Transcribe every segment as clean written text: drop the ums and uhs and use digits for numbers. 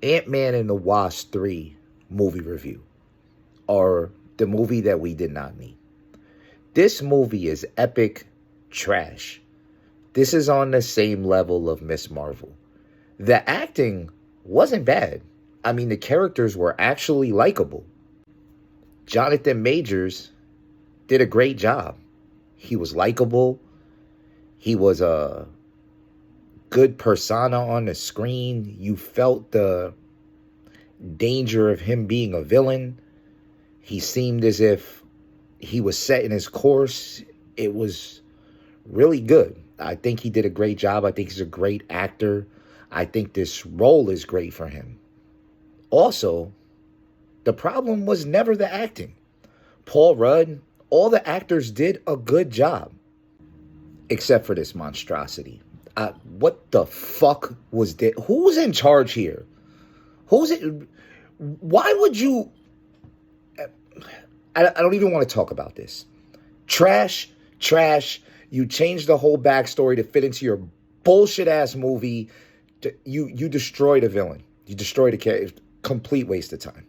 Antman and the Wasp 3 movie review, or the movie that we did not need. This movie is epic trash. This is on the same level of Miss Marvel. The acting wasn't bad. I mean, the characters were actually likable. Jonathan Majors did a great job. He was likable. He was a good persona on the screen. You felt the danger of him being a villain. He seemed as if he was setting his course. It was really good. I think he did a great job. I think he's a great actor. I think this role is great for him. Also, the problem was never the acting. Paul Rudd, all the actors did a good job. Except for this monstrosity. What the fuck was that? Who's in charge here? Who's it? Why would you? I don't even want to talk about this. Trash. You changed the whole backstory to fit into your bullshit ass movie. You destroyed a villain. You destroyed a character. Complete waste of time.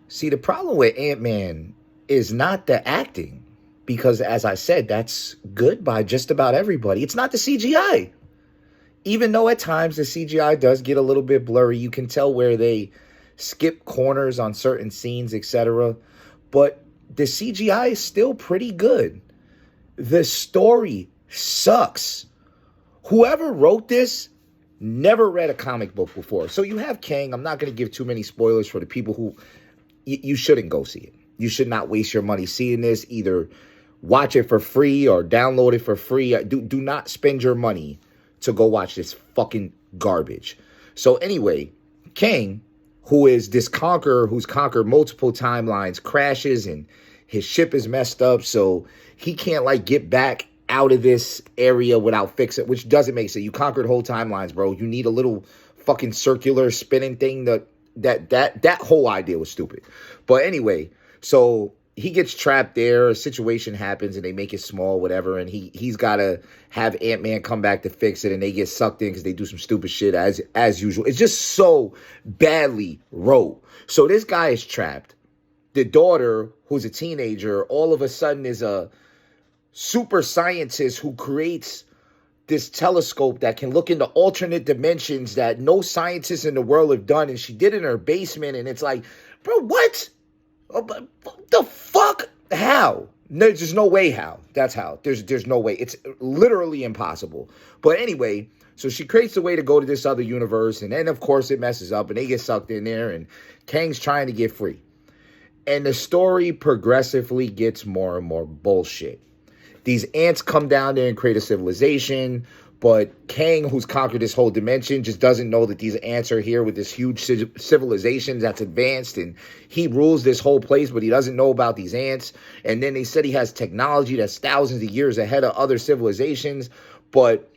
See, the problem with Ant-Man is not the acting. Because, as I said, that's good by just about everybody. It's not the CGI. Even though at times the CGI does get a little bit blurry. You can tell where they skip corners on certain scenes, etc. But the CGI is still pretty good. The story sucks. Whoever wrote this never read a comic book before. So you have Kang. I'm not going to give too many spoilers for the people who... You shouldn't go see it. You should not waste your money seeing this. Either watch it for free or download it for free. Do not spend your money to go watch this fucking garbage. So anyway, Kang, who is this conqueror who's conquered multiple timelines, crashes and his ship is messed up. So he can't like get back out of this area without fixing it, which doesn't make sense. You conquered whole timelines, bro. You need a little fucking circular spinning thing. That whole idea was stupid. But anyway, so he gets trapped there, a situation happens and they make it small, whatever, and he's got to have Ant-Man come back to fix it, and they get sucked in because they do some stupid shit as usual. It's just so badly wrote. So this guy is trapped. The daughter, who's a teenager, all of a sudden is a super scientist who creates this telescope that can look into alternate dimensions that no scientists in the world have done, and she did it in her basement, and it's like, bro, what? What the fuck? How? There's no way how. That's how. There's no way. It's literally impossible. But anyway, so she creates a way to go to this other universe, and then, of course, it messes up, and they get sucked in there, and Kang's trying to get free. And the story progressively gets more and more bullshit. These ants come down there and create a civilization, but Kang, who's conquered this whole dimension, just doesn't know that these ants are here with this huge civilization that's advanced, and he rules this whole place, but he doesn't know about these ants. And then they said he has technology that's thousands of years ahead of other civilizations, but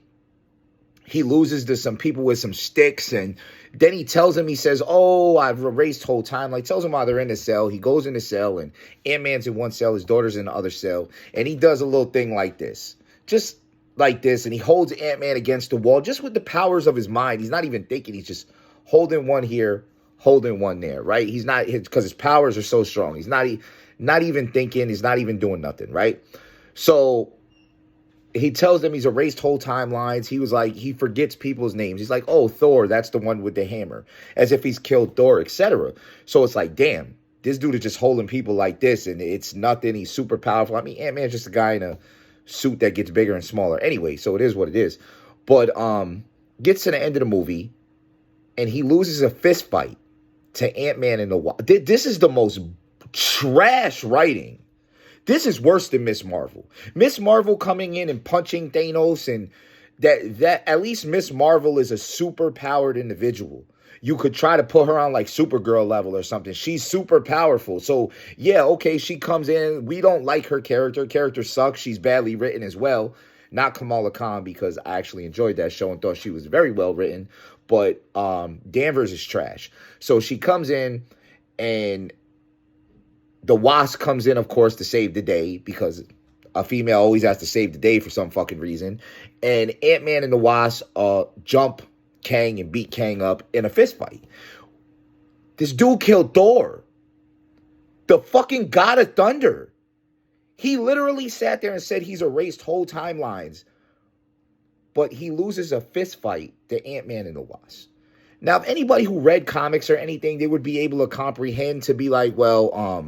he loses to some people with some sticks, and then he tells him, he says, oh, I've erased whole time. Like, tells him while they're in the cell. He goes in the cell, and Ant-Man's in one cell, his daughter's in the other cell, and he does a little thing like this. Just like this, and he holds Ant-Man against the wall, just with the powers of his mind. He's not even thinking. He's just holding one here, holding one there, right? He's not, because his powers are so strong. He's not even thinking. He's not even doing nothing, right? So he tells them he's erased whole timelines. He was like, he forgets people's names. He's like, oh, Thor, that's the one with the hammer, as if he's killed Thor, etc. So it's like, damn, this dude is just holding people like this, and it's nothing. He's super powerful. I mean, Ant-Man's just a guy in a suit that gets bigger and smaller. Anyway, so it is what it is. But gets to the end of the movie, and he loses a fist fight to Ant-Man and the Wasp. This is the most trash writing. This is worse than Miss Marvel. Miss Marvel coming in and punching Thanos, and that at least Miss Marvel is a super powered individual. You could try to put her on like Supergirl level or something. She's super powerful. So yeah, okay, she comes in. We don't like her character. Character sucks. She's badly written as well. Not Kamala Khan, because I actually enjoyed that show and thought she was very well written. But Danvers is trash. So she comes in, and the Wasp comes in, of course, to save the day, because a female always has to save the day for some fucking reason. And Ant-Man and the Wasp jump Kang and beat Kang up in a fist fight. This dude killed Thor, the fucking god of thunder. He literally sat there and said he's erased whole timelines, but he loses a fist fight to Ant-Man and the Wasp. Now, if anybody who read comics or anything, they would be able to comprehend to be like, well,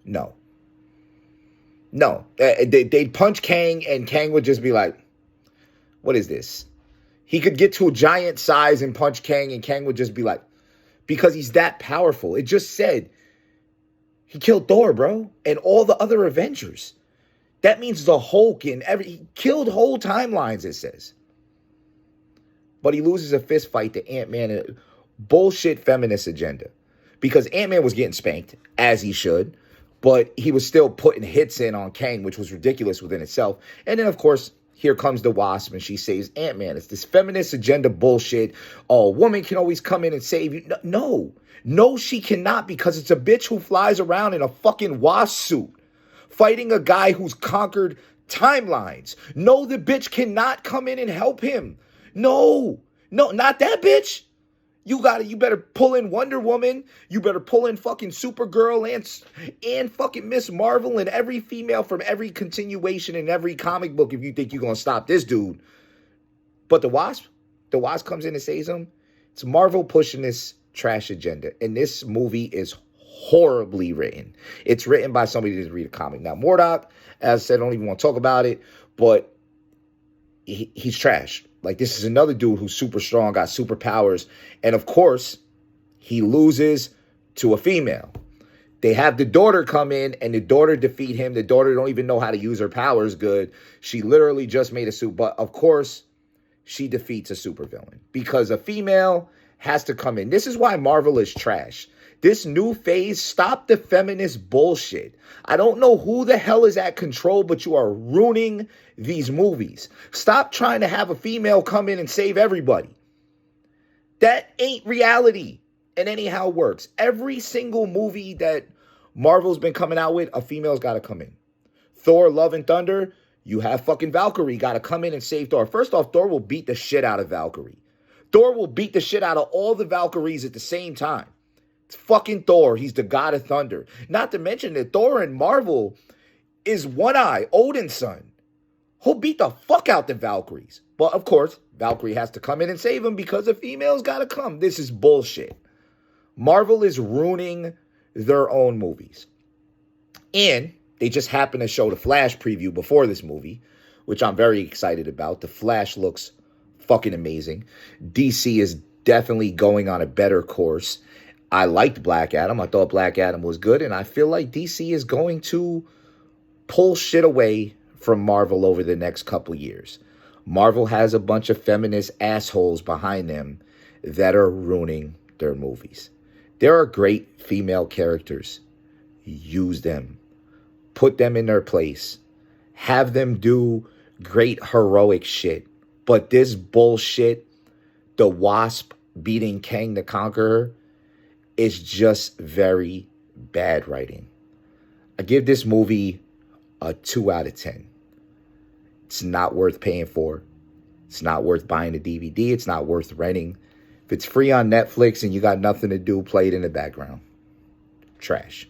no. They'd punch Kang, and Kang would just be like, what is this? He could get to a giant size and punch Kang, and Kang would just be like, because he's that powerful. It just said he killed Thor, bro, and all the other Avengers. That means the Hulk and he killed whole timelines, it says. But he loses a fist fight to Ant-Man, a bullshit feminist agenda. Because Ant-Man was getting spanked, as he should, but he was still putting hits in on Kang, which was ridiculous within itself. And then, of course, here comes the Wasp, and she saves Ant-Man. It's this feminist agenda bullshit. Oh, a woman can always come in and save you. No, she cannot, because it's a bitch who flies around in a fucking wasp suit, fighting a guy who's conquered timelines. No, the bitch cannot come in and help him. No, not that bitch. You better pull in Wonder Woman. You better pull in fucking Supergirl and fucking Miss Marvel and every female from every continuation in every comic book if you think you're going to stop this dude. But the Wasp comes in and saves him. It's Marvel pushing this trash agenda. And this movie is horribly written. It's written by somebody that didn't read a comic. Now, MODOK, as I said, I don't even want to talk about it, but he's trash. Like, this is another dude who's super strong, got superpowers. And, of course, he loses to a female. They have the daughter come in, and the daughter defeat him. The daughter don't even know how to use her powers good. She literally just made a suit. But, of course, she defeats a supervillain. Because a female has to come in. This is why Marvel is trash. This new phase, stop the feminist bullshit. I don't know who the hell is at control, but you are ruining these movies. Stop trying to have a female come in and save everybody. That ain't reality. And anyhow works. Every single movie that Marvel's been coming out with, a female's got to come in. Thor, Love and Thunder, you have fucking Valkyrie got to come in and save Thor. First off, Thor will beat the shit out of Valkyrie. Thor will beat the shit out of all the Valkyries at the same time. It's fucking Thor. He's the god of thunder. Not to mention that Thor in Marvel is One Eye, Odin's son. He'll beat the fuck out the Valkyries. But of course, Valkyrie has to come in and save him because a female's got to come. This is bullshit. Marvel is ruining their own movies. And they just happened to show the Flash preview before this movie, which I'm very excited about. The Flash looks fucking amazing. DC is definitely going on a better course. I liked Black Adam. I thought Black Adam was good. And I feel like DC is going to pull shit away from Marvel over the next couple years. Marvel has a bunch of feminist assholes behind them that are ruining their movies. There are great female characters. Use them. Put them in their place. Have them do great heroic shit. But this bullshit, the Wasp beating Kang the Conqueror, is just very bad writing. I give this movie a 2 out of 10. It's not worth paying for. It's not worth buying a DVD. It's not worth renting. If it's free on Netflix and you got nothing to do, play it in the background. Trash.